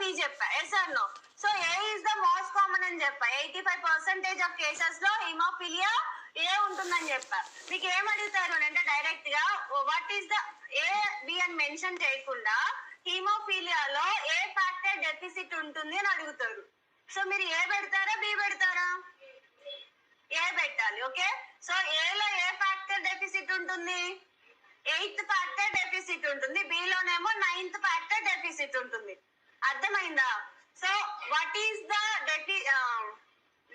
B చెప్పా. Yes or no? So A is the most common అని చెప్పా. 85% of cases లో హిమోఫిలియా ఏ ఉంటుందని చెప్పా. మీకు ఏం అడుగుతారు అంటే డైరెక్ట్ గా what is the A B అని మెన్షన్ చేయకుండా హిమోఫిలియాలో ఏ ఫ్యాక్టర్ డెఫిసిట్ ఉంటుంది అని అడుగుతారు. సో మీరు ఏ పెడతారా బి పెడతారా? ఏ పెట్టాలి. ఓకే, సో ఏలో ఏ ఫ్యాక్టర్ డెఫిసిట్ ఉంటుంది? 8th ఫ్యాక్టర్ డెఫిసిట్ ఉంటుంది. బిలోనేమో 9th ఫ్యాక్టర్ డెఫిసిట్ ఉంటుంది. అర్థమైందా? So what is the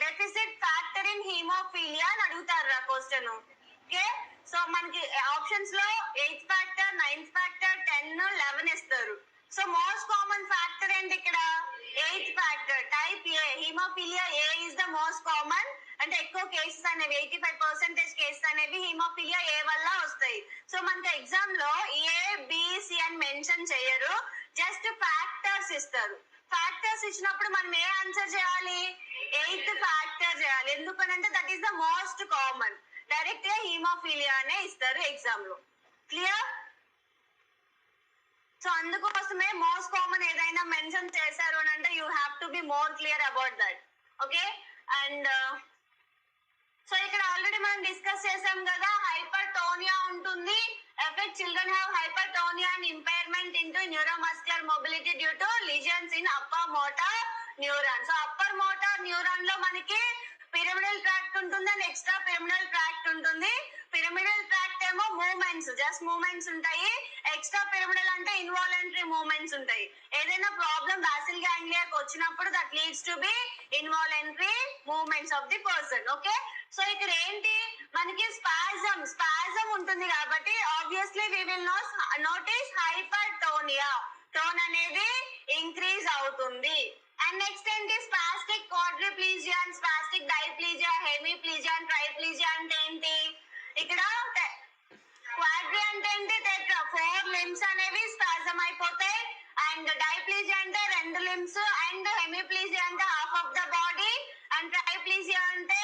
deficit factor in haemophilia అని అడుగుతారు క్వశ్చన్. ఓకే, సో మనకి ఆప్షన్స్ లో 8th ఫ్యాక్టర్, 9th ఫ్యాక్టర్, 10, 11 ఇస్తారు. సో మోస్ట్ కామన్ ఫ్యాక్టర్ ఏంటి ఇక్కడ? 8th factor, type A. Haemophilia A is the most common. అంటే ఎక్కువ కేసెస్ అనేవి 85% కేసెస్ అనేవి హీమోఫీలియా ఏ వల్ల వస్తాయి. సో మనకి ఎగ్జామ్ లో ఏ బిసి అని మెన్షన్ చేయరు, జస్ట్ ఫ్యాక్టర్స్ ఇస్తారు. ఫ్యాక్టర్స్ ఇచ్చినప్పుడు మనం ఏ ఆన్సర్ చేయాలి? 8th ఫ్యాక్టర్ చేయాలి. ఎందుకనంటే that is the most common. Direct గా హీమోఫీలియా అనే ఇస్తారు ఎగ్జామ్ లో. క్లియర్? సో అందుకోసమే మోస్ట్ కామన్ ఏదైనా మెన్షన్ చేశారు అని అంటే you have to be more clear about that. Okay, and so ఇక్కడ ఆల్రెడీ మనం డిస్కస్ చేసాం కదా, హైపర్టోనియా ఉంటుంది. Affect children have hypertonia and impairment into neuromuscular mobility due to lesions in upper motor neuron. So upper motor neuron లో మనకి pyramidal tract ఉంటుంది and extra pyramidal tract ఉంటుంది. Pyramidal tract ఏమో movements, just movements ఉంటాయి. Extra pyramidal అంటే involuntary movements ఉంటాయి. ఏదైనా problem basal గ్యాంగ్లియాకి వచ్చినప్పుడు that leads to be involuntary movements of the person. Okay, so ఇక్కడ ఏంటి మనకి స్పాజం ఉంటుంది కాబట్టి obviously we will notice hypertonia. Tone అనేది ఇంక్రీజ్ అవుతుంది. అండ్ నెక్స్ట్ ఏంటి? Spastic quadriplegia and spastic diplegia, hemiplegia and triplegia అంటే ఏంటి? ఇక్కడ క్వాడ్రి అంటే ఏంటి? టెట్రా, 4 లింబ్స్ అనేవి స్పాజం అయిపోతాయి. అండ్ డైప్లీజియా అంటే 2 లింబ్స్. అండ్ హెమిప్లీజియా అంటే half of the body. And triplegia అంటే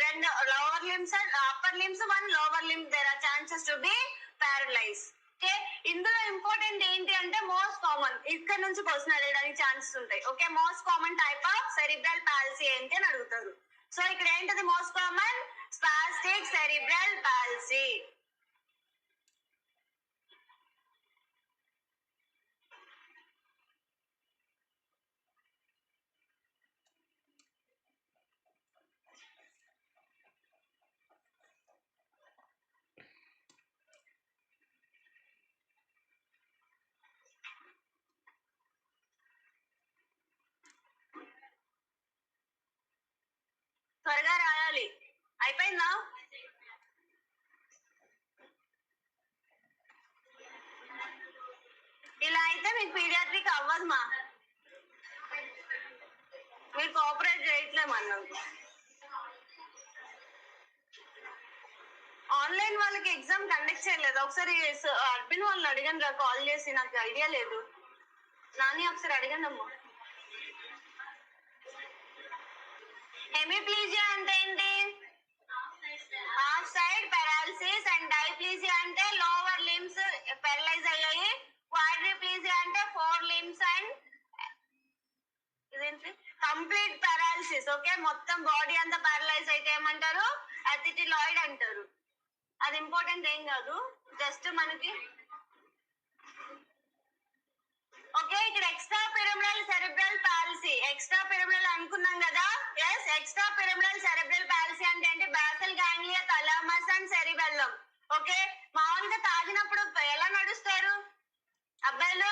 2 lower limbs and upper limbs, 1 lower limb. There are chances to be paralyse. Okay, ఇందులో ఇంపార్టెంట్ ఏంటి అంటే మోస్ట్ కామన్, ఇక్కడ నుంచి క్వశ్చన్ అడగడానికి ఛాన్సెస్ ఉంటాయి. Okay, most common type of cerebral policy ఏంటి అని అడుగుతారు. సో ఇక్కడ ఏంటది most common? Spastic cerebral policy. త్వరగా రాయాలి. అయిపోయిందా? ఇలా అయితే మీకు పీడియాట్రిక్ అవ్వదు మా, మీరు కోఆపరేట్ చేయట్లేమన్నా. ఆన్లైన్ వాళ్ళకి ఎగ్జామ్ కండక్ట్ చేయలేదు. ఒకసారి అడ్మిన్ వాళ్ళని అడిగాను కాల్ చేసి, నాకు ఐడియా లేదు. నాని ఒకసారి అడిగాను అమ్మా. హెమిప్లీజియా అంటే ఏంటి? Half side paralysis. And diplegia అంటే లోవర్ లింబ్స్ పెరలైజ్ అయ్యాయి. క్వాడ్రిప్లీజియా అంటే 4 లింబ్స్ అండ్ ఇదేంటి కంప్లీట్ పెరాలసిస్. ఓకే, మొత్తం బాడీ అంతా పారలైజ్ అయితే ఏమంటారు? అథిటిలాయిడ్ అంటారు. అది ఇంపార్టెంట్ ఏం కాదు, జస్ట్ మనకి. ఓకే, ఇక్కడ extra pyramidal cerebral palsy. Extra pyramidal అనుకున్నాం కదా. Yes, extra pyramidal cerebral palsy అంటే ఏంటి? Basal ganglia, thalamus and cerebellum. Okay, మామూలుగా తాగినప్పుడు ఎలా నడుస్తారు అబ్బాయిలు?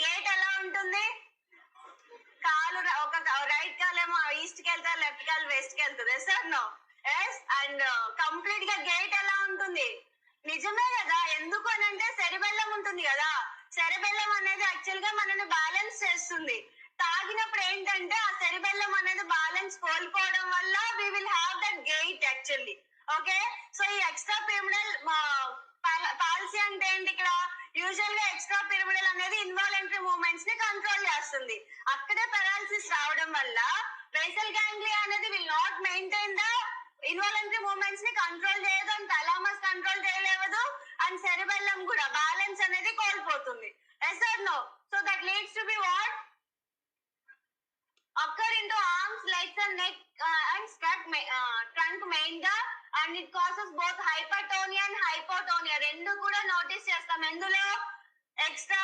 గేట్ ఎలా ఉంటుంది? కాలు ఒక రైట్ కాలు ఏమో ఈస్ట్ కి వెళ్తారు, లెఫ్ట్ కాలు వెస్ట్ కి వెళ్తుంది. Sir no? Yes. And complete గా గేట్ ఎలా ఉంటుంది? నిజమే కదా. ఎందుకు అని అంటే సెరిబెల్లం ఉంటుంది కదా. సెరిబెల్లం అనేది యాక్చువల్ గా మనని బ్యాలెన్స్ చేస్తుంది. తాగినప్పుడు ఏంటంటే ఆ సెరిబెల్లం అనేది బ్యాలెన్స్ కోల్పోవడం వల్ల we will have that gait actually. Okay, so ఈ ఎక్స్ట్రా పిరమిడల్ పాలసీ అంటే ఏంటి? ఇక్కడ యూజువల్ గా ఎక్స్ట్రా పిరమిడల్ అనేది ఇన్వాలంటరీ మూవ్మెంట్స్ ని కంట్రోల్ చేస్తుంది. అక్కడే పెరాలసిస్ రావడం వల్ల బేసల్ గ్యాంగ్లియా అనేది will not maintain the involuntary movements ని కంట్రోల్ చేయదు. అండ్ థాలమస్ కంట్రోల్ చేయలేవదు. అండ్ సెరిబెల్లం కూడా బ్యాలెన్స్ అనేది కోల్పోతుంది. Yes or no? So that leads to be what? Trunk main గా, and it causes both hypertonia and hypotonia. రెండు కూడా notice చేస్తాం. ఎందులో? extra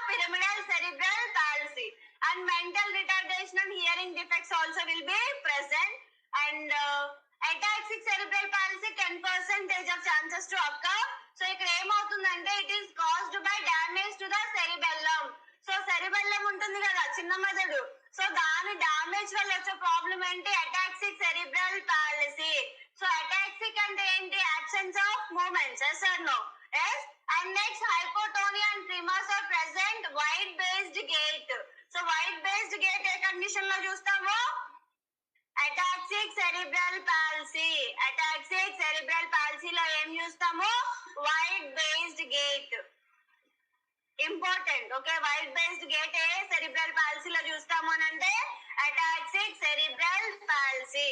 pyramidal cerebral palsy and mental retardation and hearing defects also will be present. And ataxic cerebral palsy 10% of chances to occur. So ఇక్కడ ఏమవుతుందంటే it is caused by damage to the cerebellum. So cerebellum ఉంటుంది కదా, చిన్న మెదడు. So దాని damage వల్ల వచ్చే problem ఏంటి? ataxic cerebral palsy. So ataxic అంటే ఏంటి? absence of movements. Yes or no? Yes. And next, hypotonia and tremors are present. Wide based gait. So wide based gait A condition లో చూస్తాము? ataxic cerebral palsy. ataxic cerebral palsy లో ఏం చూస్తాము? wide based gait. Important. Okay, wide based gait ఏ cerebral పాలసీలో చూస్తాము అని అంటే ataxic cerebral palsy.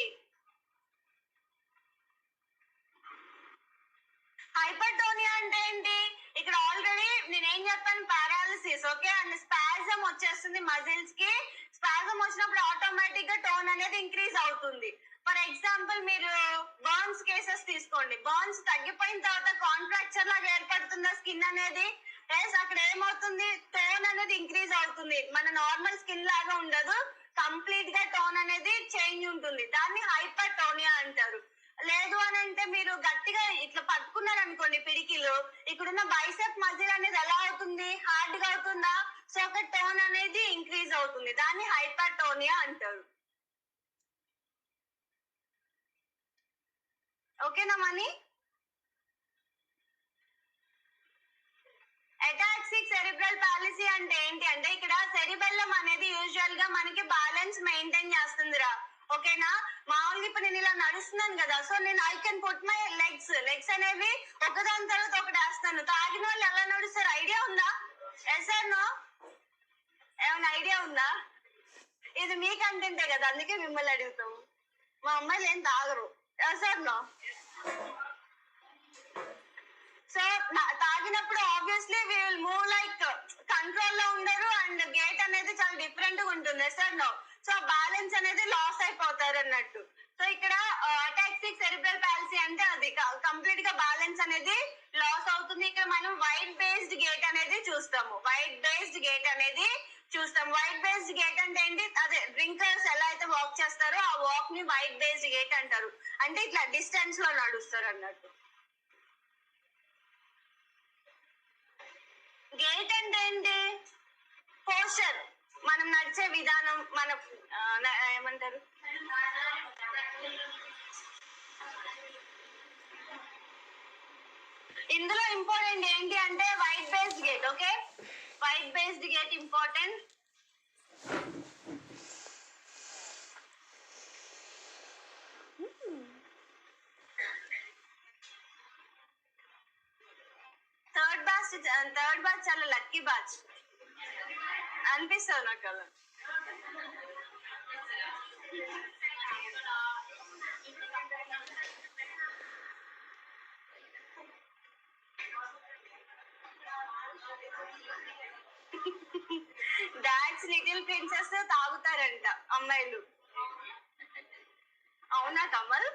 హైపర్టోనియా అంటే ఏంటి? ఇక్కడ ఆల్రెడీ నేనేం చెప్పాను? పారాలిసిస్. ఓకే, అండ్ స్పాజం వచ్చేస్తుంది మజిల్స్ కి. స్పాజం వచ్చినప్పుడు ఆటోమేటిక్ గా టోన్ అనేది ఇంక్రీజ్ అవుతుంది. ఫర్ ఎగ్జాంపుల్ మీరు బర్న్స్ కేసెస్ తీసుకోండి. బర్న్స్ తగ్గిపోయిన తర్వాత కాంట్రాక్చర్ లాగా ఏర్పడుతుందా స్కిన్ అనేది? ఎస్, అక్కడ ఏమవుతుంది? టోన్ అనేది ఇంక్రీజ్ అవుతుంది. మన నార్మల్ స్కిన్ లాగా ఉండదు, కంప్లీట్ గా టోన్ అనేది చేంజ్ ఉంటుంది. దాన్ని హైపర్టోనియా అంటారు. లేదు అని అంటే మీరు గట్టిగా ఇట్లా పట్టుకున్నారు అనుకోండి పిడికిలు, ఇక్కడున్న బైసెప్ మజిల్ అనేది ఎలా అవుతుంది? హార్డ్ గా అవుతుందా? సో ఒక టోన్ అనేది ఇంక్రీజ్ అవుతుంది. దాన్ని హైపర్టోనియా అంటారు. ఓకేనా మనీ? ataxic cerebral palsy అంటే ఏంటి అంటే ఇక్కడ సెరిబెల్లం అనేది యూజువల్ గా మనకి బ్యాలెన్స్ మెయింటైన్ చేస్తుందిరా. ఓకేనా? మామూలుగా ఇప్పుడు నేను ఇలా నడుస్తున్నాను కదా, సో నేను I can put my legs అనేవి ఒకదాని తర్వాత ఒకటి వేస్తాను. తాగిన వాళ్ళు ఎలా నడుస్తారు? ఐడియా ఉందా? Yes or no? ఏమైనా ఐడియా ఉందా? ఇది మీ కంటెంటే కదా, అందుకే మిమ్మల్ని అడుగుతాము. మా అమ్మాయిలు ఏం తాగరు. Yes or no? సో తాగినప్పుడు obviously we will move like control లో ఉండరు, అండ్ గేట్ అనేది చాలా డిఫరెంట్ గా ఉంటుంది. Sir no? సో బ్యాలెన్స్ అనేది లాస్ అయిపోతారు అన్నట్టు. సో ఇక్కడ అటాక్సిక్ సెరిబ్రల్ పాలసీ అంటే అది కంప్లీట్ గా బ్యాలెన్స్ అనేది లాస్ అవుతుంది. ఇక్కడ మనం వైడ్ బేస్డ్ గేట్ అనేది చూస్తాము. వైడ్ బేస్డ్ గేట్ అనేది చూస్తాం. వైడ్ బేస్డ్ గేట్ అంటే ఏంటి? అదే డ్రింకర్స్ ఎలా అయితే వాక్ చేస్తారో ఆ వాక్ ని వైడ్ బేస్డ్ గేట్ అంటారు. అంటే ఇట్లా డిస్టెన్స్ లో నడుస్తారు అన్నట్టు. గేట్ అంటే ఏంటి? పోస్చర్, మనం నడిచే విధానం, మన ఏమంటారు, ఇందులో ఇంపార్టెంట్ ఏంటి అంటే wide based gate. Okay, wide based gate important. Third batch చాలా లక్కీ బ్యాచ్ అనిపిస్తుంది నాకు అలా. డాడ్స్ లిటిల్ ప్రిన్సెస్ తాగుతారంట అమ్మాయిలు. అవునా కమల్?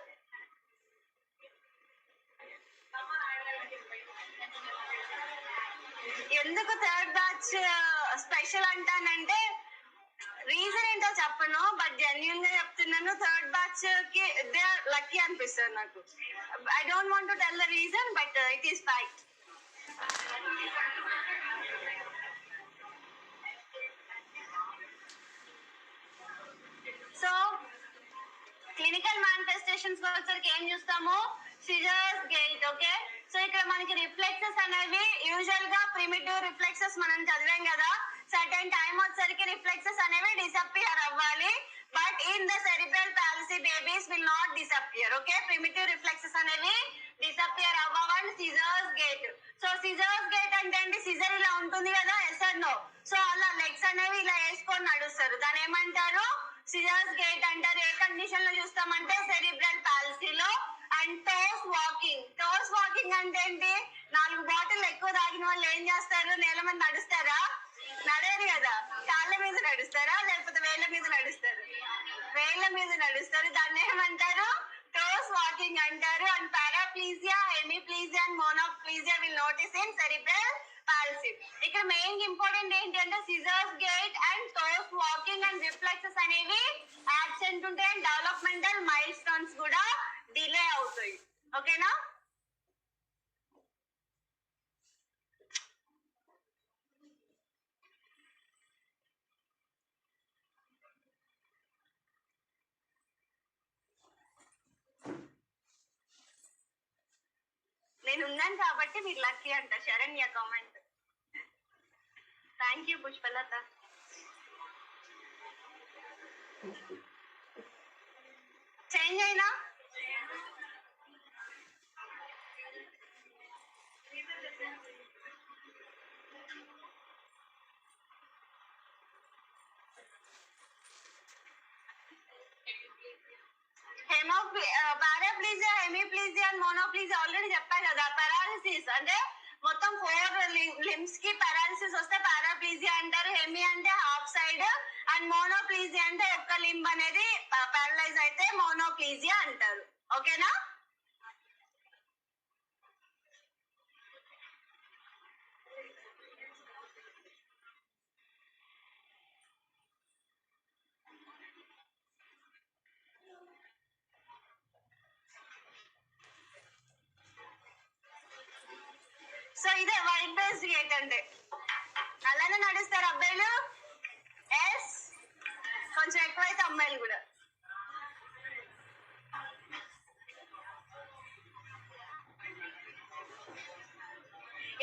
ఎందుకు థర్డ్ బ్యాచ్ స్పెషల్ అంటానంటే రీజన్ ఏంటో చెప్పను, బట్ జెన్యున్ గా చెప్తున్నాను. థర్డ్ బ్యాచ్ కి దే ఆర్ లక్కీ అనిపిస్తుంది నాకు. I don't want to tell the reason, but it is fact. So clinical manifestations వచ్చరికి ఏం చూస్తాము? Scissors gait. ఓకే, సో ఇక్కడ మనకి రిఫ్లెక్సెస్ అనేవి యూజువల్ గా ప్రిమిటివ్ రిఫ్లెక్సెస్ మనం చదివాం కదా. సర్టెన్ టైం వచ్చరికి రిఫ్లెక్సెస్ అనేవి డిసప్పియర్ అవ్వాలి. But in the cerebral palsy babies will not disappear. Okay, primitive reflexes అనేవి డిసప్పియర్ అవ్వవండి. Scissors gait. So scissors gait అంటే ఏంటి? సిజర్ ఇలా ఉంటుంది కదా, ఎస్ ఆర్ నో? సో అలా లెగ్స్ అనేవి ఇలా వేసుకొని నడుస్తారు. దాని ఏమంటారు? సిజర్స్ గేట్ అంటారు. ఏ కండిషన్ లో చూస్తామంటే సెరిబ్రల్ పాలసీలో. And toes walking. Toes walking అంటే ఏంటి? 4 బాటిల్ ఎక్కువ తాగిన వాళ్ళు ఏం చేస్తారు? నేల మీద నడుస్తారా? నడవరు కదా, కాళ్ళ మీద నడుస్తారా లేకపోతే వేళ్ళ మీద నడుస్తారు? వేళ్ళ మీద నడుస్తారు. దాన్ని ఏమంటారు? టోస్ వాకింగ్ అంటారు. And paraplegia, hemiplegia and monoplegia will notice in cerebral palsy. ఇక్కడ మెయిన్ ఇంపార్టెంట్ ఏంటి అంటే scissors gait and toes walking and reflexes అనేవి యాబ్సెంట్ ఉంటాయి. అండ్ డెవలప్మెంటల్ మైల్ స్టోన్స్ కూడా డిలే అవుతాయి. ఓకేనా? నేను ఉన్నాను కాబట్టి మీరు లక్కీ అంట. Saranya comment. Thank you Pushpalatha. Change అయినా paraplegia, hemiplegia and monoplegia already చెప్పా కదా. పారాలిసిస్ అంటే మొత్తం 4 లిమ్స్ కి పారాలిసిస్ వస్తే పారాప్లీజియా అంటారు. హెమి అంటే హాఫ్ సైడ్ అండ్ మోనోప్లీజియా అంటే ఒక్క లింబ్ అనేది పారలైజ్ అయితే మోనోప్లీజియా అంటారు. ఓకేనా? సో ఇదే వైట్ బేస్డ్ గేట్ అంటే. అలానే నడుస్తారు అబ్బాయిలు. ఎస్, కొంచెం ఎక్కువైతే అమ్మాయిలు కూడా.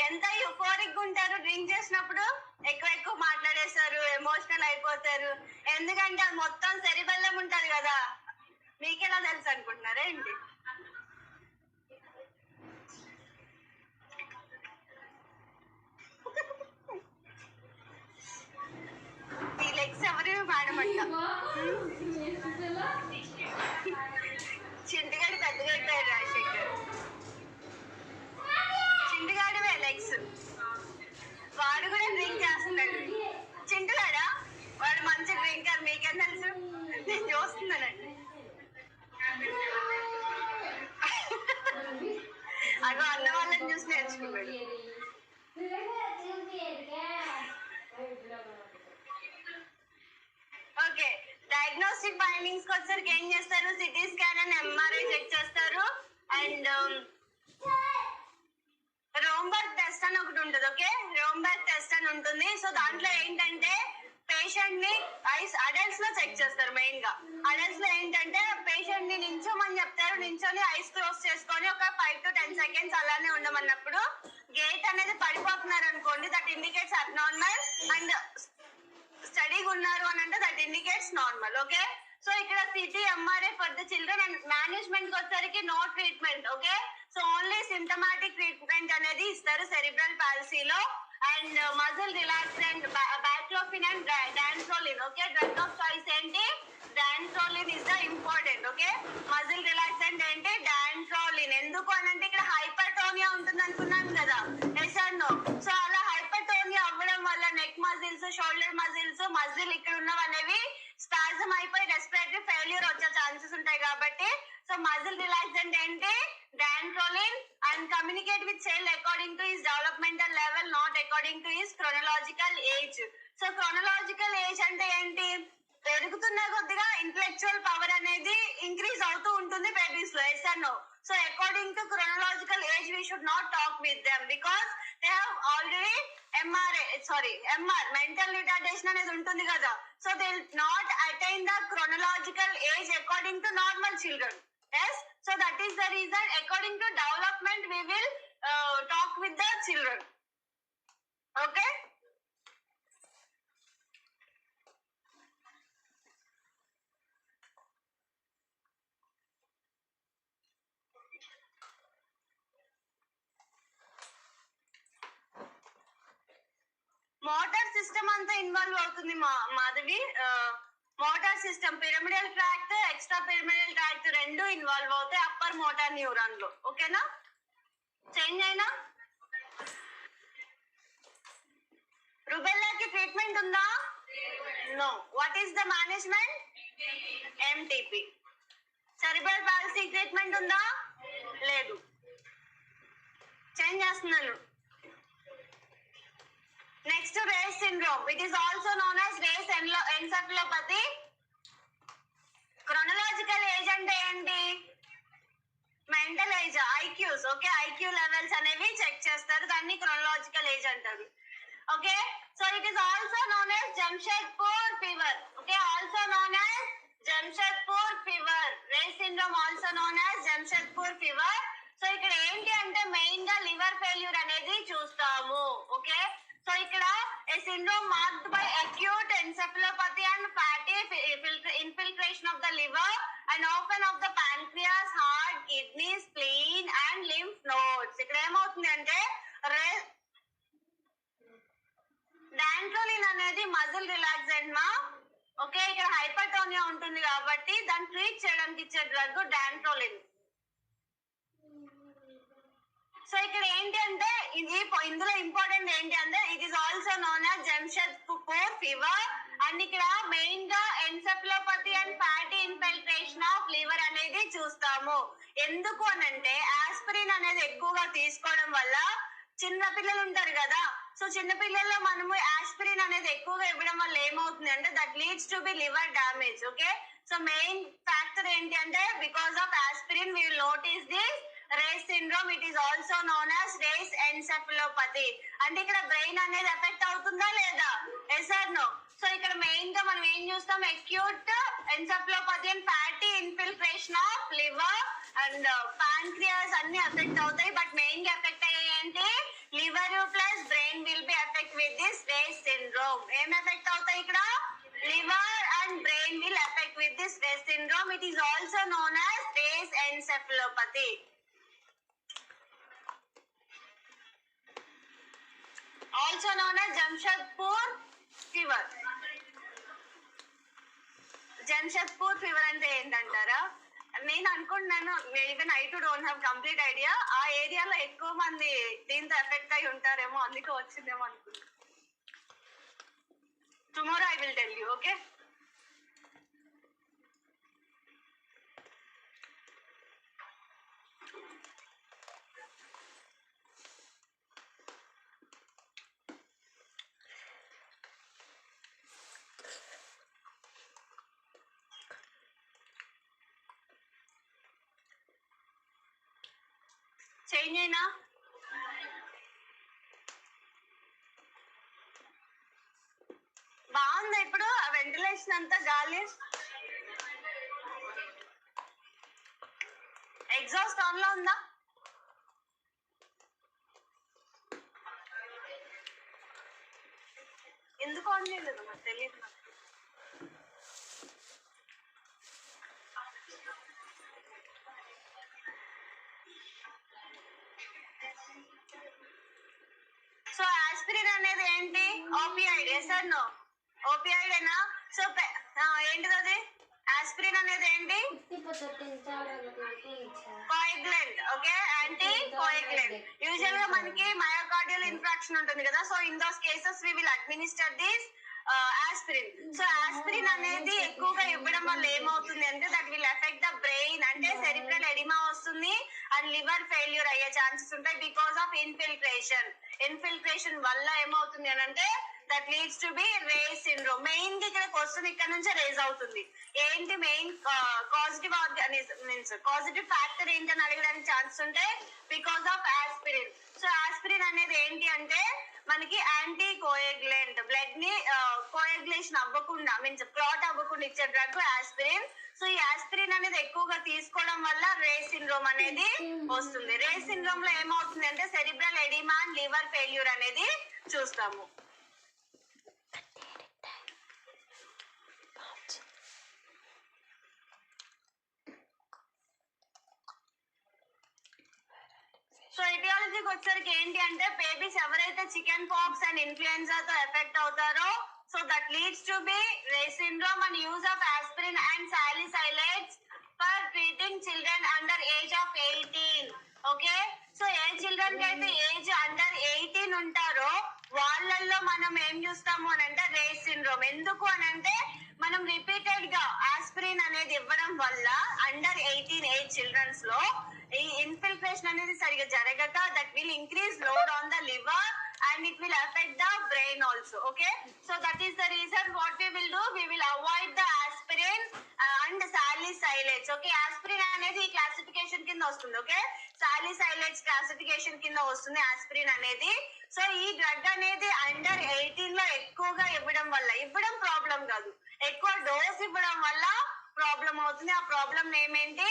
ఎంత యుఫోరిక్ ఉంటారు డ్రింక్ చేసినప్పుడు, ఎక్కువ మాట్లాడేస్తారు, ఎమోషనల్ అయిపోతారు. ఎందుకంటే అది మొత్తం సెరిబెల్లం ఉంటది కదా. మీకెలా తెలుసు అనుకుంటున్నారా ఏంటి? ఈ లెగ్స్ ఎవరు మాడమంట. చింటిగాడి పెద్దగా అయిపోయారు రాజశేఖర్. చింటిగాడివే లెగ్స్. వాడు కూడా డ్రింక్ చేస్తున్నాడు. చింటుగాడా? వాడు మంచి డ్రింకర్, మీకేం తెలుసు? నేను చూస్తున్నానండి. అగో అన్న వాళ్ళని చూసి నేర్చుకున్నాడు. ఓకే, డయాగ్నోస్టిక్ ఫైండింగ్స్ కి వచ్చేసరికి ఏం చేస్తారు? CT scan and MRI check చేస్తారు. అండ్ రోంబర్గ్ టెస్ట్ అని ఒకటి ఉంటుంది. ఓకే, రోంబర్గ్ టెస్ట్ అని ఉంటుంది. సో దాంట్లో ఏంటంటే పేషెంట్ ని ఐస్ అడల్ట్స్ లో చెక్ చేస్తారు. మెయిన్ గా అడల్ట్స్ లో ఏంటంటే పేషెంట్ ని నించోమని చెప్తారు. నించొని ఐస్ క్లోజ్ చేసుకొని ఒక 5 to 10 seconds అలానే ఉండమన్నప్పుడు గేట్ అనేది పడిపోతున్నారు అనుకోండి, దట్ ఇండికేట్స్ అబ్నార్మల్. అండ్ స్టడీగా ఉన్నారు అని అంటే that indicates normal. Okay, so ఇక్కడ CT MRI for the children. And management కి వచ్చేసరికి no treatment. Okay, so only symptomatic treatment అనేది ఇస్తారు సెరిబ్రల్ పాలసీలో. And muscle relaxant, baclofen and dantrolene. Okay, drug of choice ఏంటి? Dantrolene is the important. Okay, muscle relaxant ఏంటి? Dantrolene. ఎందుకు అని అంటే ఇక్కడ హైపర్టోనియా ఉంటుంది అనుకున్నాను కదా. Yes or no? సో అలా హైపర్టోనియా అవ్వడం వల్ల neck muscles, shoulder muscles, muscle ఇక్కడ ఉన్నవనేవి స్పాజమ్ అయిపోయి రెస్పిరేటరీ ఫెయిల్యూర్ వచ్చే ఛాన్సెస్ ఉంటాయి కాబట్టి సో మజిల్ రిలాక్సెంట్ ఏంటి? Dantrolene. And communicate with child according to his developmental level, not according to his chronological age. So chronological age అంటే ఏంటి? పెరుగుతున్న కొద్దిగా ఇంటలెక్చువల్ పవర్ అనేది ఇంక్రీజ్ అవుతూ ఉంటుంది బేబీస్ లో. Yes or no? So according to chronological age we should not talk with them because they have already MR mental retardation అనేది ఉంటుంది కదా. So they will not attain the chronological age according to normal children. Yes, so that is the reason according to development we will talk with the children. Okay, motor system అంతా involve అవుతుంది Madhavi. Motor system, pyramidal tract, extra pyramidal tract రెండు involve అవుతాయి upper motor neuron లో. ఓకేనా? Change అయినా రుబెల్లాకి treatment No. What is the management? MTP. Cerebral palsy treatment ఉందా? లేదు. Change చేస్తున్నాను. Next to Ray's syndrome. It is also known as Ray's encephalopathy. Chronological age అంటే ఏంటి? Mental age, IQs. Okay, IQ levels అనేవి check చేస్తారు, దాన్ని chronological age అంటారు. Okay, so it is also known as Jamshedpur fever. Okay, also known as Jamshedpur fever. Reye syndrome also known as Jamshedpur fever. So ఇక్కడ ఏంటి అంటే main గా లివర్ ఫెయిల్యూర్ అనేది చూస్తాము. ఓకే, సో ఇక్కడ a syndrome marked by acute encephalopathy and fatty infiltration of the liver and often of the pancreas, heart, kidneys, spleen and lymph nodes. ఇక్కడ ఏమవుతుంది అంటే డాంట్రోలిన్ అనేది మజిల్ రిలాక్సెంట్ మా. ఓకే, ఇక్కడ హైపర్టోనియా ఉంటుంది కాబట్టి దాన్ని ట్రీట్ చేయడానికి ఇచ్చే డ్రగ్ డాంట్రోలిన్. సో ఇక్కడ ఏంటి అంటే ఇందులో ఇంపార్టెంట్ ఏంటి అంటే it is also known as Jamshedpur fever. And ఇక్కడ మెయిన్ గా encephalopathy and fatty infiltration of liver అనేది చూస్తాము. ఎందుకు అనంటే ఆస్పిరిన్ అనేది ఎక్కువగా తీసుకోవడం వల్ల చిన్న పిల్లలు ఉంటారు కదా, సో చిన్న పిల్లల్లో మనము ఆస్పిరిన్ అనేది ఎక్కువగా ఇవ్వడం వల్ల ఏమవుతుంది అంటే that leads to be liver damage. Okay, so main factor ఏంటి అంటే because of aspirin we will notice this Reye's syndrome. It is also known as Reye's encephalopathy. అంటే ఇక్కడ బ్రెయిన్ అనేది ఎఫెక్ట్ అవుతుందా లేదా? Yes or no? సో ఇక్కడ మెయిన్ గా మనం ఏం చూస్తాం, acute encephalopathy and fatty infiltration of liver and pancreas అన్ని ఎఫెక్ట్ అవుతాయి. బట్ మెయిన్ గా ఎఫెక్ట్ అయ్యే ఏంటి? Liver plus brain will be effect with this Reye's syndrome. ఏం ఎఫెక్ట్ అవుతాయి ఇక్కడ? liver and brain will affect with this Rett syndrome. It is also known as Rett encephalopathy. Also known as Jamshedpur fever. Jamshedpur fever అంటే ఏంటంటారా? నేను అనుకుంటున్నాను even I to don't have complete idea. ఆ ఏరియాలో ఎక్కువ మంది దీంతో ఎఫెక్ట్ అయి ఉంటారేమో, అందుకే వచ్చిందేమో అనుకుంటున్నాను. Tomorrow I will tell you, okay? Change అయినా బాగుంది. ఇప్పుడు వెంటిలేషన్ అంతా గాలి, ఎగ్జాస్ట్ ఆన్ లో ఉందా? ఎందుకు ఆన్ చేయలేదు నాకు తెలియదు. సో ఆస్పిరిన్ అనేది ఏంటి? Opioid. Yes or no? Opioid ఏనా? సో ఏంటిది అది? ఆస్పిరిన్ అనేది ఏంటి? Coagulant. Okay, anti coagulant. Usual గా మనకి మయోకార్డియల్ ఇన్ఫాక్షన్ ఉంటుంది కదా, so in those cases we will administer this aspirin. So aspirin అనేది ఎక్కువగా ఇవ్వడం వల్ల ఏమవుతుంది అంటే that will affect the brain, అంటే సెరిబ్రల్ ఎడిమా వస్తుంది అండ్ లివర్ ఫెయిల్యూర్ అయ్యే ఛాన్సెస్ ఉంటాయి బికాస్ ఆఫ్ ఇన్ఫిల్ట్రేషన్ వల్ల ఏమవుతుంది అని అంటే that leads to be Reye's syndrome. Main గా ఇక్కడ క్వశ్చన్ ఇక్కడ నుంచే రేజ్ అవుతుంది. ఏంటి main causative means causative factor ఏంటని అడగడానికి ఛాన్స్ ఉంటాయి because of aspirin. So aspirin అనేది ఏంటి అంటే మనకి యాంటీ కోయాగ్యులెంట్, బ్లడ్ ని కోయాగ్యులేషన్ అవ్వకుండా మీన్స్ క్లాట్ అవ్వకుండా ఇచ్చే డ్రగ్ ఆస్పిరిన్. సో ఈ ఆస్పిరిన్ అనేది ఎక్కువగా తీసుకోవడం వల్ల రేస్ సిండ్రోమ్ అనేది వస్తుంది. రేస్ సిండ్రోమ్ లో ఏమవుతుంది అంటే cerebral oedema and liver failure అనేది చూస్తాము. సో ఇటియాలజీకి వచ్చేసరికి ఏంటి అంటే బేబీస్ ఎవరైతే చికెన్ పాక్స్ అండ్ ఇన్ఫ్లుయెన్జాతో ఎఫెక్ట్ అవుతారో so that leads to be Reye's syndrome and use of aspirin and salicylates for treating children under age of 18. Okay, so ఏ చిల్డ్రన్ కి అయితే ఏజ్ అండర్ 18 ఉంటారో వాళ్ళల్లో మనం ఏం చూస్తాము అని అంటే రేస్ సిండ్రోమ్. ఎందుకు అని అంటే మనం రిపీటెడ్ గా ఆస్పిరిన్ అనేది ఇవ్వడం వల్ల అండర్ 18 ఏజ్ చిల్డ్రన్స్ లో ఈ ఇన్ఫిల్ట్రేషన్ అనేది సరిగా జరగక that will increase load on the liver and it will affect the brain also. Okay, so that is the reason what we will do, we will avoid the aspirin and salicylates. Okay, aspirin అనేది classification కింద వస్తుంది. Okay, సాలిసైలేట్స్ classification కింద వస్తుంది aspirin అనేది. So ఈ drug అనేది under 18 లో ఎక్కువగా ఇవ్వడం ప్రాబ్లం కాదు, ఎక్కువ డోస్ ఇవ్వడం వల్ల ప్రాబ్లం అవుతుంది. ఆ ప్రాబ్లం నేమ్ ఏంటి?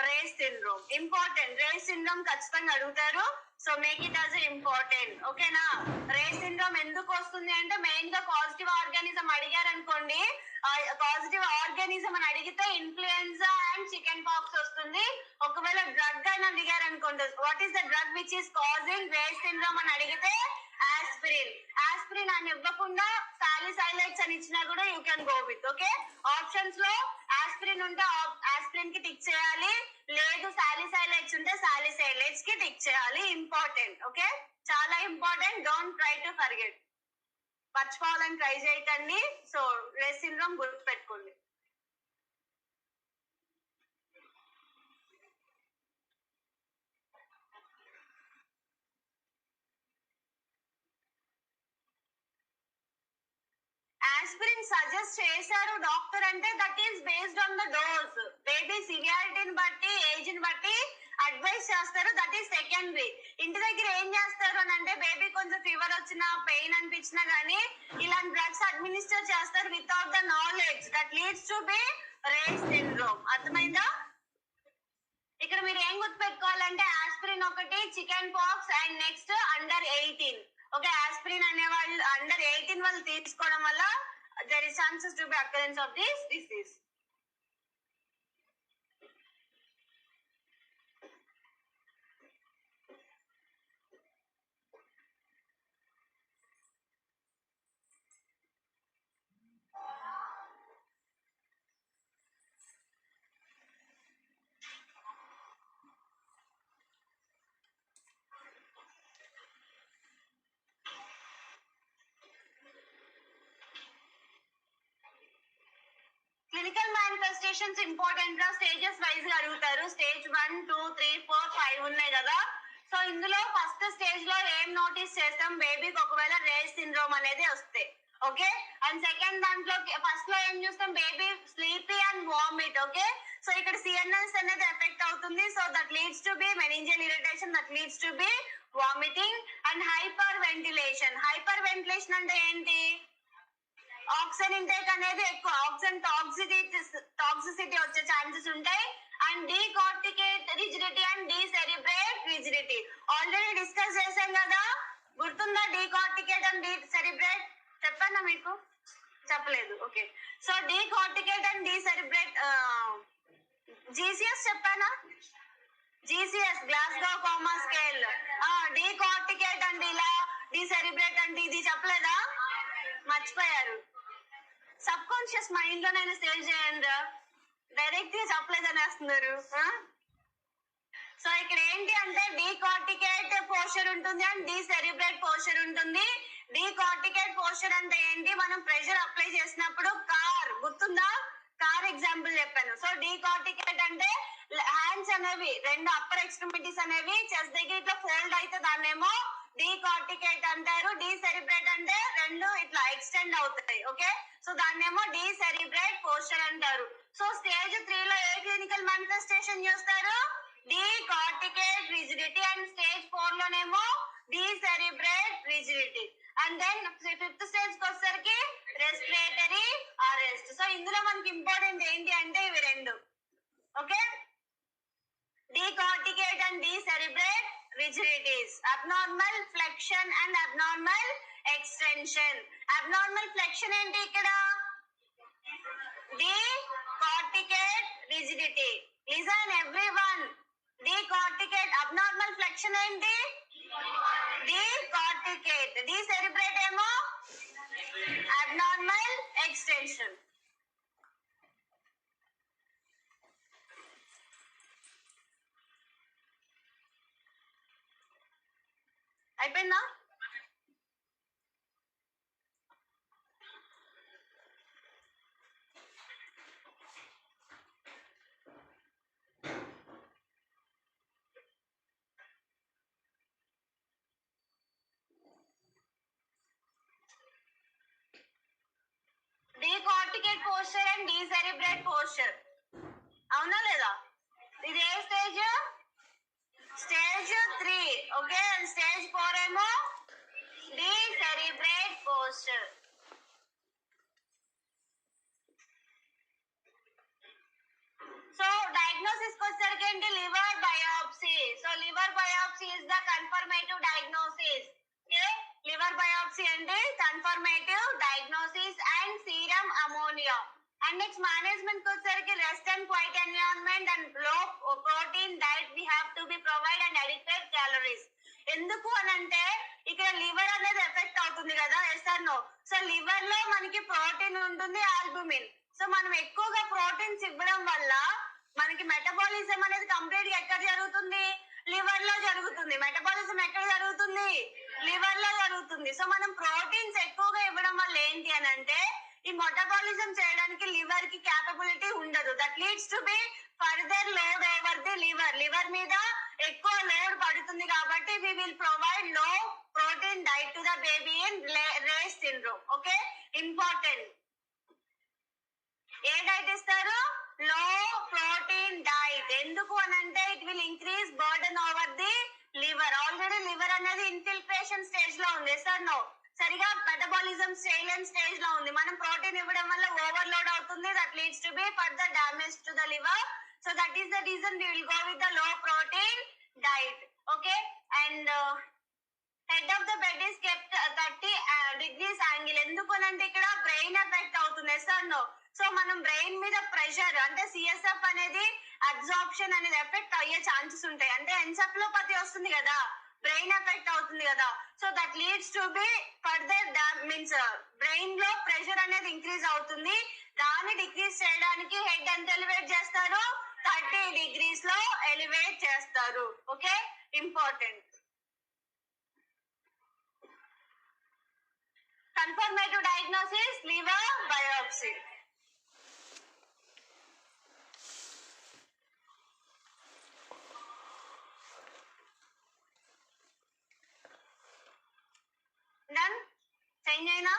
Reye's syndrome. Important, Reye's syndrome ఖచ్చితంగా అడుగుతారు. So make it as important. ఓకేనా? రేస్ సిండ్రోమ్ ఎందుకు వస్తుంది అంటే మెయిన్ గా పాజిటివ్ ఆర్గానిజం అడిగారు అనుకోండి, పాజిటివ్ ఆర్గానిజం అని అడిగితే ఇన్ఫ్లుయెన్జా అండ్ చికెన్ పాక్స్ వస్తుంది. ఒకవేళ డ్రగ్ అని అడిగారు అనుకోండి, what is the drug which is causing Reye's syndrome అని అడిగితే ఆస్పిరిన్. ఆస్పిరిన్ అని ఇవ్వకుండా సాలిసైలేట్స్ అని ఇచ్చినా కూడా you can go with. Okay, options లో ఆస్పిరిన్ ఉంటే ఆస్పిరిన్ కి టిక్ చేయాలి, లేదు సాలిసైలేట్స్ ఉంటే సాలిసైలేట్స్ కి టిక్ చేయాలి. ఇంపార్టెంట్. ఓకే, చాలా important. Don't try to forget. మర్చిపోవాలని ట్రై చేయకండి. సో రేస్ సిండ్రోమ్ గుర్తు పెట్టుకోండి. ఆస్పిరిన్ సజెస్ట్ చేశారు డాక్టర్ అంటే that is based on the dose. Baby సివియారిటీని బట్టి, ఏజ్ ని బట్టి అడ్వైస్ చేస్తారు. That is secondary. ఇంటి దగ్గర ఏం చేస్తారు అని అంటే బేబీ కొంచెం ఫీవర్ వచ్చినా, పెయిన్ అనిపించినా గానీ ఇలాంటి డ్రగ్స్ అడ్మినిస్టర్ చేస్తారు without the knowledge. That leads to be Reye's syndrome. అర్థమైందా? ఇక్కడ మీరు ఏం గుర్తుపెట్టుకోవాలంటే ఆస్పిరిన్ ఒకటి, chicken pox and next under 18. Okay, aspirin అనే వాళ్ళు అండర్ 18 వాళ్ళు తీసుకోవడం వల్ల there is chances to be occurrence of this disease. Clinical manifestations important గా స్టేజెస్ వైజ్ గా అడుగుతారు. స్టేజ్ 1, 2, 3, 4, 5 ఉన్నాయి కదా. సో ఇందులో ఫస్ట్ స్టేజ్ లో ఏం నోటీస్ చేస్తాం? బేబీకి ఒకవేళ రేస్ సిండ్రోమ్ అనేది వస్తే. ఓకే, అండ్ సెకండ్ దాంట్లో ఫస్ట్ లో ఏం చూస్తాం? Baby sleepy and vomit. Okay, so ఇక్కడ సిఎన్ఎస్ అనేది ఎఫెక్ట్ అవుతుంది. So that leads to be meningeal irritation, that leads to be vomiting and hyperventilation. Hyperventilation అంటే ఏంటి? ఆక్సిజన్ ఇంటేక్ అనేది ఎక్కువ, ఆక్సిజన్ టాక్సిసిటీ వచ్చే ఛాన్సెస్ ఉంటాయి. And decorticate rigidity and decerebrate rigidity already discuss చేసాం కదా, గుర్తుందా? డీకార్టికేట్ అండ్ డీసెరిబ్రేట్ చెప్పానా మీకు? చెప్పలేదు. Okay, so డీకార్టికేట్ and decerebrate GCS చెప్పానా? GCS Glasgow coma scale. Decorticate అంటే ఇలా, డీసెరిబ్రేట్ అంటే ఇది చెప్పలేదా? మర్చిపోయారు. సబ్ కాన్షియస్ మైండ్ లోనైనా సేవ్ చేయండి. డైరెక్ట్ గా చెప్పలేదని వేస్తున్నారు. సో ఇక్కడ ఏంటి అంటే డీకార్టికేట్ పోస్చర్ ఉంటుంది అండ్ డీసెరిబ్రేట్ పోస్చర్ ఉంటుంది. డీకార్టికేట్ పోస్చర్ అంటే ఏంటి? మనం ప్రెషర్ అప్లై చేసినప్పుడు కార్, గుర్తుందా? కార్ ఎగ్జాంపుల్ చెప్పాను. సో డీకార్టికేట్ అంటే హ్యాండ్స్ అనేవి, రెండు అప్పర్ ఎక్స్ట్రిమిటీస్ అనేవి చెస్ట్ దగ్గర ఇట్లా ఫోల్డ్ అయితే దాన్నేమో డీకార్టికేట్ అంటారు. డీసెరిబ్రేట్ అంటే రెండు ఇట్లా ఎక్స్టెండ్ అవుతాయి. ఓకే, సో దాన్నేమో డీసెరిబ్రేట్ పోస్చర్ అంటారు. సో స్టేజ్ 3 లో ఏ క్లినికల్ మానిఫెస్టేషన్ చూస్తారు? Decorticate rigidity. అండ్ స్టేజ్ 4 లోనేమో decerebrate rigidity. And then fifth stage కి వచ్చేసరికి రెస్పిరేటరీ అరెస్ట్. సో ఇందులో మనకి ఇంపార్టెంట్ ఏంటి అంటే ఇవి రెండు. Okay, decorticate and decerebrate rigidities, abnormal flexion and abnormal extension. Abnormal flexion ఏంటి ఇక్కడ? Decorticate rigidity. Listen everyone. Decorticate. Abnormal flexion ఏంటి? Decorticate. Decerebrate ఏమో abnormal extension. అయిపోయిందా? Decerebrate posture. అవునా లేదా? ఇది ఏ స్టేజ్? స్టేజ్ 3. ఓకే, స్టేజ్ 4 ఏమో డీసెరిబ్రేట్ పోస్చర్. సో డయాగ్నోసిస్ వచ్చేసరికి ఏంటి? Liver biopsy. So liver biopsy is the confirmative diagnosis. Okay, liver biopsy అంటే confirmative diagnosis and serum ammonia. And next management వచ్చేసరికి rest and quiet environment and low protein diet we have to be provide and adequate calories. ఎందుకు అని అంటే ఇక్కడ liver అనేది affect అవుతుంది కదా, yes or no? So liver లో మనకి ప్రోటీన్ ఉంటుంది, ఆల్బుమిన్. సో మనం ఎక్కువగా ప్రోటీన్స్ ఇవ్వడం వల్ల మనకి మెటబాలిజం అనేది కంప్లీట్ గా ఎక్కడ జరుగుతుంది? లివర్ లో జరుగుతుంది. మెటబాలిజం ఎక్కడ జరుగుతుంది? లివర్ లో జరుగుతుంది. సో మనం ప్రోటీన్స్ ఎక్కువగా ఇవ్వడం వల్ల ఏంటి అని అంటే ఈ మెటబాలిజం చేయడానికి లివర్ కి క్యాపబిలిటీ ఉండదు. That leads to be further load over the liver. Liver మీద ఎక్కువ లోడ్ పడుతుంది కాబట్టి we will provide low protein diet to the baby in Reye's syndrome. Okay, important. ఏ డైట్ ఇస్తారు? Low protein diet. ఎందుకు అని అంటే it will increase burden over the liver. Already liver అనేది ఇన్ఫిల్ట్రేషన్ స్టేజ్ లో ఉంది, సార్ నో? సరిగా metabolism చేయలేని స్టేజ్ లో ఉంది. మనం ప్రోటీన్ ఇవ్వడం వల్ల ఓవర్లోడ్ అవుతుంది. That leads to be further damage to the liver. So that is the reason we will go with the low protein diet. Okay, and head of the bed is kept 30 degrees angle. ఎందుకు అంటే ఇక్కడ brain effect అవుతుంది, sir no? So మనం brain మీద pressure అంటే CSF అనేది absorption అనేది effect అయ్యే ఛాన్సెస్ ఉంటాయి. అంటే ఎన్సెఫలోపతి వస్తుంది కదా, బ్రెయిన్ ఎఫెక్ట్ అవుతుంది కదా. So that leads to be further means brain లో ప్రెషర్ అనేది ఇంక్రీజ్ అవుతుంది. దాన్ని డిక్రీజ్ చేయడానికి హెడ్ ఎంత ఎలివేట్ చేస్తారు? 30 degrees లో ఎలివేట్ చేస్తారు. Okay, important. Confirmative diagnosis, liver biopsy. Done? Change అయినా?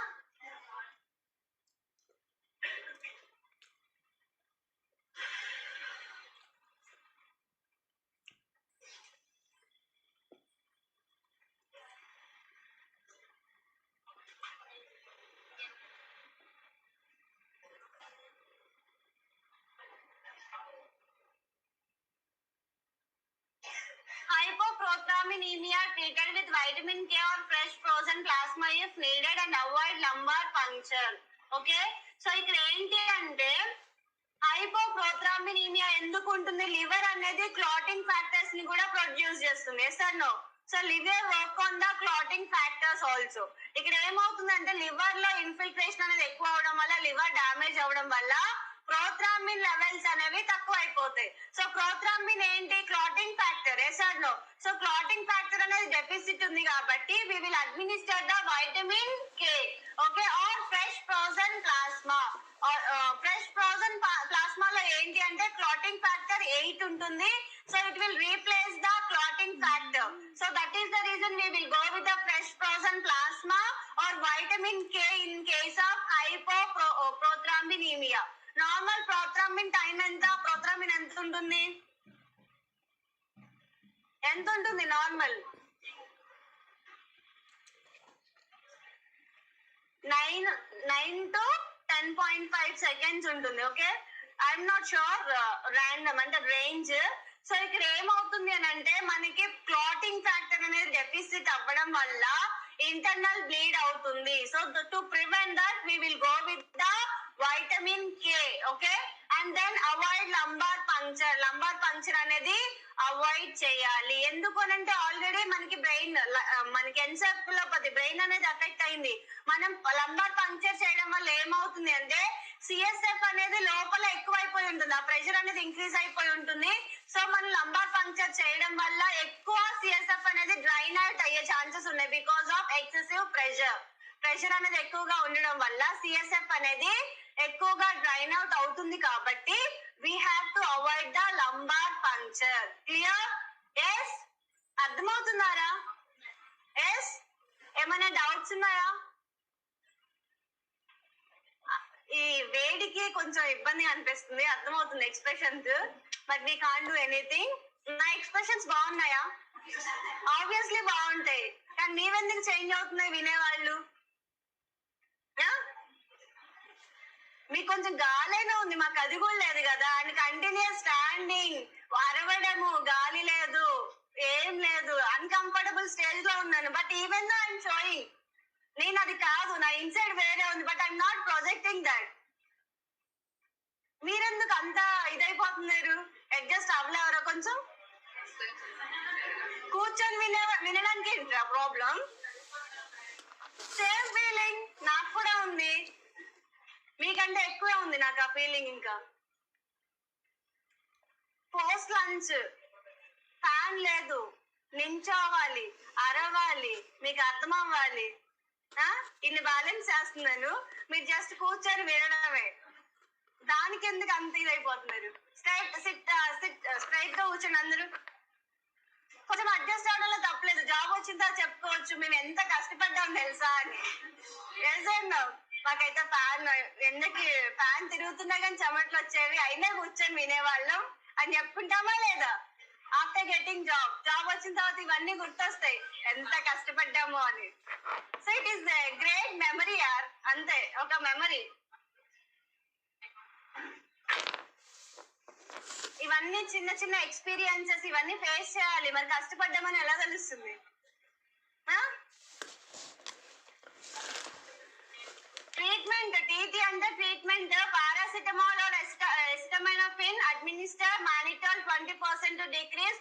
Hypoproteinemia treated with vitamin K or fresh frozen plasma if needed and avoid lumbar puncture. Okay, so ఇక్కడ ఏంటి అంటే హైపోప్రోథ్రాంబినీమియా ఎందుకు ఉంటుంది? లివర్ అనేది క్లాటింగ్ ఫ్యాక్టర్స్ ని కూడా ప్రొడ్యూస్ చేస్తుంది, yes or no? So liver work on the clotting factors also. ఇక్కడ ఏమవుతుందంటే లివర్ లో ఇన్ఫిల్ట్రేషన్ అనేది ఎక్కువ అవడం వల్ల, లివర్ డ్యామేజ్ అవడం వల్ల ప్రోథ్రాంబిన్ లెవెల్స్ అనేవి తక్కువ అయిపోతాయి. సో ప్రోథ్రాంబిన్ ఏంటి? Clotting factor, yes or no? So clotting factor అనేది డెఫిసిట్ ఉంది కాబట్టి we will administer the vitamin K. Okay, or fresh frozen plasma. Fresh frozen ప్లాస్మాలో ఏంటి అంటే క్లాటింగ్ ఫ్యాక్టర్ 8 ఉంటుంది. So it will replace the clotting factor. So that is the reason we will go with the fresh frozen plasma or vitamin K in case of hypoprothrombinemia. Normal prothrombin time ఎంత? Prothrombin ఎంత ఉంటుంది? ఎంత ఉంటుంది normal? 9 to 10.5 seconds ఉంటుంది. Okay, I'm not sure random అంటే range. So ఇక్కడ ఏమవుతుంది అని అంటే మనకి క్లాటింగ్ ఫ్యాక్టర్ అనేది డెఫిసిట్ అవ్వడం వల్ల ఇంటర్నల్ బ్లీడ్ అవుతుంది. So to prevent that we will go with the vitamin K. Okay, and then avoid lumbar puncture. Lumbar puncture అనేది అవాయిడ్ చేయాలి. ఎందుకు అంటే ఆల్రెడీ మనకి బ్రెయిన్ మనకి ఎన్సెఫలోపతి బ్రెయిన్ అనేది ఎఫెక్ట్ అయింది. మనం లంబార్ పంక్చర్ చేయడం వల్ల ఏమవుతుంది అంటే సిఎస్ఎఫ్ అనేది లోపల ఎక్కువైపోయి ఉంటుంది, ఆ ప్రెషర్ అనేది ఇంక్రీజ్ అయిపోయి ఉంటుంది. సో మనం లంబార్ పంక్చర్ చేయడం వల్ల ఎక్కువ సిఎస్ఎఫ్ అనేది డ్రైన్ అవుట్ అయ్యే ఛాన్సెస్ ఉన్నాయి because of excessive pressure. Pressure అనేది ఎక్కువగా ఉండడం వల్ల సిఎస్ఎఫ్ అనేది ఎక్కువగా డ్రైన్ అవుట్ అవుతుంది కాబట్టి we have to avoid the lumbar puncture. Clear? Yes? అర్థమవుతున్నారా? Yes? ఏమైనా డౌట్స్ ఉన్నాయా? ఈ వేడికి కొంచెం ఇబ్బంది అనిపిస్తుంది, అర్థమవుతుంది expressions, but we can't do anything. నా ఎక్స్ప్రెషన్స్ బాగున్నాయా? ఆబ్వియస్లీ బాగుంటాయి, కానీ నీవెందుకు చేంజ్ అవుతున్నాయి వినేవాళ్ళు? మీకు కొంచెం గాలైనా ఉంది, మాకు అది కూడా లేదు కదా. అండ్ కంటిన్యూస్ స్టాండింగ్, అరవడము, గాలి లేదు, ఏం లేదు, అన్కంఫర్టబుల్ స్టేజ్ లో ఉన్నాను. But even though I'm showing, నేను అది కాదు, నా ఇన్సైడ్ వేరే ఉంది, but I'm not projecting that. మీరెందుకు అంతా ఇదైపోతున్నారు? అడ్జస్ట్ అవ్వలేవరా కొంచెం? కూర్చొని వినడానికి ఏంట్రా ప్రాబ్లం? సేమ్ ఫీలింగ్ నాకు కూడా ఉంది, మీకంటే ఎక్కువే ఉంది నాకు ఆ ఫీలింగ్. ఇంకా పోస్ట్ లంచ్ ఫ్యాన్ లేదు, నించోవాలి, అరవాలి, మీకు అర్థం అవ్వాలి. ఇన్ని బ్యాలెన్స్ చేస్తున్నాను, మీరు జస్ట్ కూర్చొని వినడమే. దానికి ఎందుకు అంత ఇదైపోతున్నారు? స్ట్రైట్ గా కూర్చొని అందరూ కొంచెం అడ్జస్ట్ అవడంలో తప్పలేదు. జాబ్ వచ్చిన తర్వాత చెప్పుకోవచ్చు మేము ఎంత కష్టపడ్డాం తెలుసా అని. మాకైతే ఫ్యాన్, ఎండకి ఫ్యాన్ తిరుగుతున్నా కానీ చెమట్లు వచ్చేవి, అయినా కూర్చొని వినేవాళ్ళం అని చెప్పుకుంటామా లేదా? ఆఫ్టర్ గెటింగ్ జాబ్ వచ్చిన తర్వాత ఇవన్నీ గుర్తొస్తాయి, ఎంత కష్టపడ్డామో అని. So it is great memory యార్, అంతే, ఒక మెమరీ. ఇవన్నీ చిన్న చిన్న ఎక్స్పీరియన్సెస్, ఇవన్నీ ఫేస్ చేయాలి. మరి కష్టపడ్డామని ఎలా తెలుస్తుంది? ట్రీట్మెంట్, టీటీ అంటే treatment, paracetamol or acetaminophen administer, mannitol 20% to decrease